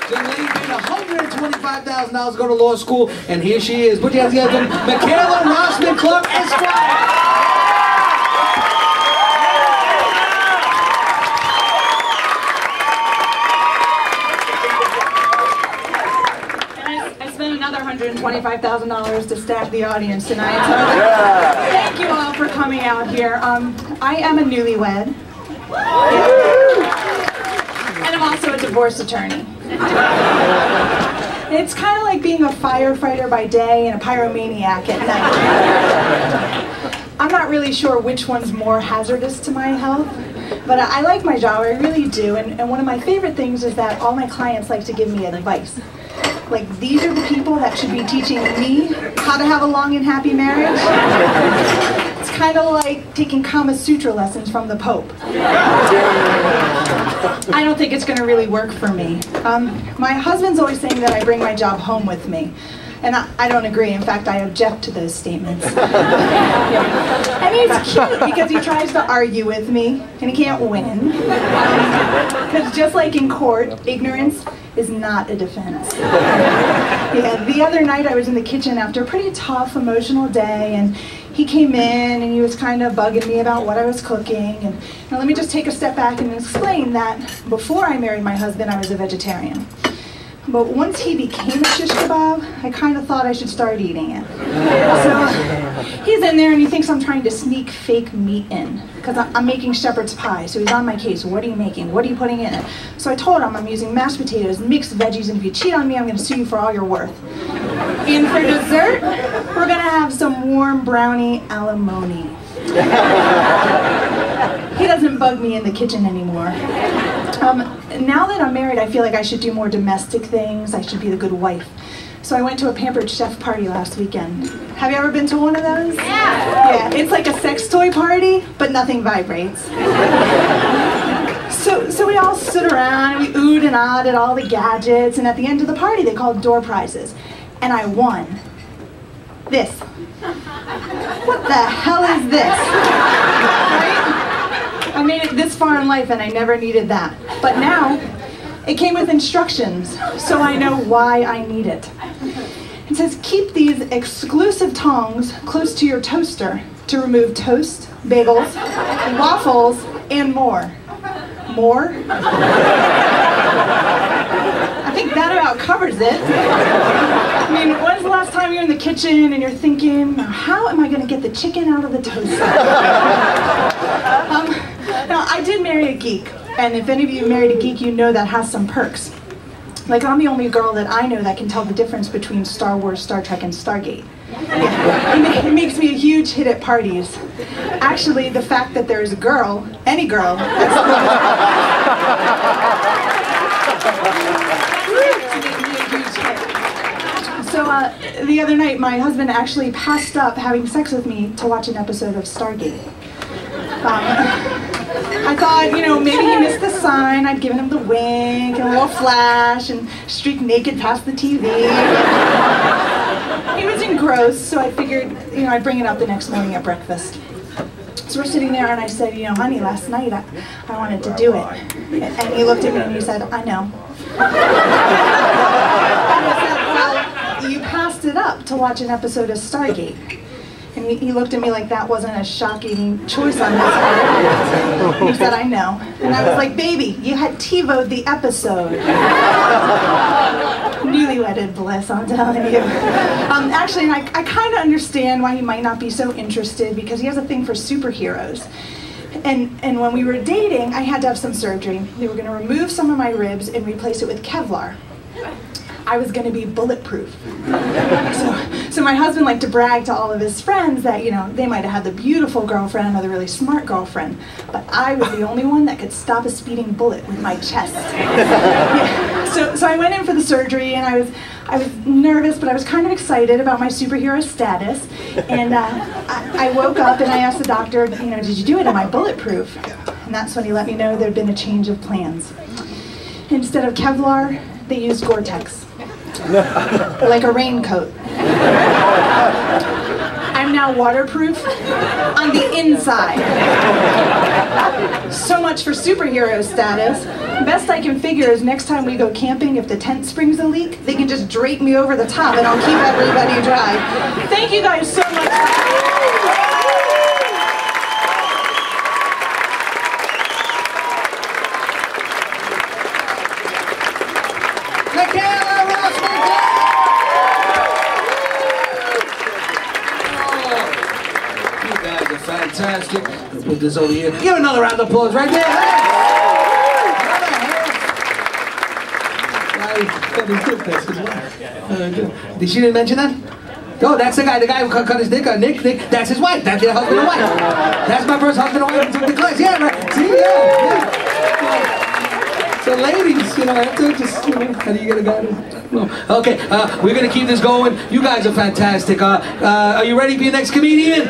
The lady paid $125,000 to go to law school, and here she is. Put your hands together, Mikaela Clark, Esquire. Another $125,000 to staff the audience tonight. So thank you all for coming out here. I am a newlywed. And I'm also a divorce attorney. It's kind of like being a firefighter by day and a pyromaniac at night. I'm not really sure which one's more hazardous to my health, but I like my job, I really do. And one of my favorite things is that all my clients like to give me advice. Like, these are the people that should be teaching me how to have a long and happy marriage. It's kind of like taking Kama Sutra lessons from the Pope. I don't think it's going to really work for me. My husband's always saying that I bring my job home with me. And I don't agree. In fact, I object to those statements. I mean, it's cute because he tries to argue with me, and he can't win. Because just like in court, ignorance is not a defense. Yeah, the other night I was in the kitchen after a pretty tough, emotional day, and he came in and he was kind of bugging me about what I was cooking. And now let me just take a step back and explain that before I married my husband, I was a vegetarian. But once he became a shish kebab, I kind of thought I should start eating it. So he's in there and he thinks I'm trying to sneak fake meat in because I'm making shepherd's pie. So he's on my case. What are you making? What are you putting in it? So I told him I'm using mashed potatoes, mixed veggies, and if you cheat on me, I'm going to sue you for all you're worth. And for dessert, we're going to have some warm brownie alimony. He doesn't bug me in the kitchen anymore. Now that I'm married, I feel like I should do more domestic things. I should be the good wife. So I went to a Pampered Chef party last weekend. Have you ever been to one of those? Yeah. It's like a sex toy party, but nothing vibrates. So we all stood around and we oohed and ahed at all the gadgets, and at the end of the party they called door prizes. And I won this. What the hell is this? Right? I made it this far in life and I never needed that. But now, it came with instructions, so I know why I need it. It says, keep these exclusive tongs close to your toaster to remove toast, bagels, waffles, and more. More? I think that about covers it. I mean, when's the last time you're in the kitchen and you're thinking, how am I going to get the chicken out of the toaster? Now, I did marry a geek, and if any of you married a geek, you know that has some perks. Like, I'm the only girl that I know that can tell the difference between Star Wars, Star Trek, and Stargate. Yeah, it makes me a huge hit at parties. Actually, the fact that there's a girl, any girl, that's So the other night, my husband actually passed up having sex with me to watch an episode of Stargate. I thought, you know, maybe he missed the sign. I'd given him the wink and a little flash and streaked naked past the TV. He was engrossed, so I figured, you know, I'd bring it up the next morning at breakfast. So we're sitting there and I said, you know, honey, last night I wanted to do it. And he looked at me and he said, I know. And I said, well, you passed it up to watch an episode of Stargate. And he looked at me like that wasn't a shocking choice on his part. He said, I know. And I was like, baby, you had TiVo'd the episode. Newlywed bliss, I'm telling you. Actually, and I kind of understand why he might not be so interested, because he has a thing for superheroes. And when we were dating, I had to have some surgery. They were going to remove some of my ribs and replace it with Kevlar. I was going to be bulletproof. So my husband liked to brag to all of his friends that, you know, they might have had the beautiful girlfriend or the really smart girlfriend, but I was the only one that could stop a speeding bullet with my chest. Yeah. So I went in for the surgery, and I was nervous, but I was kind of excited about my superhero status. And I woke up and I asked the doctor, you know, did you do it? Am I bulletproof? And that's when he let me know there'd been a change of plans. Instead of Kevlar, they used Gore-Tex. Like a raincoat. I'm now waterproof on the inside. So much for superhero status. Best I can figure is next time we go camping, if the tent springs a leak, they can just drape me over the top and I'll keep everybody dry. Thank you guys so much for coming. Mikaela Rossman! You guys are fantastic. I'll put this over here. Give another round of applause right there. Did she didn't mention that? No, that's the guy who cut his dick. Nick, that's his wife. That's their husband and wife. That's my first husband and wife who took the class. Yeah, right. See, yeah. So ladies, you know, I have to just, you know, how do you get a guy to... No. Okay, we're going to keep this going. You guys are fantastic. Are you ready for your next comedian?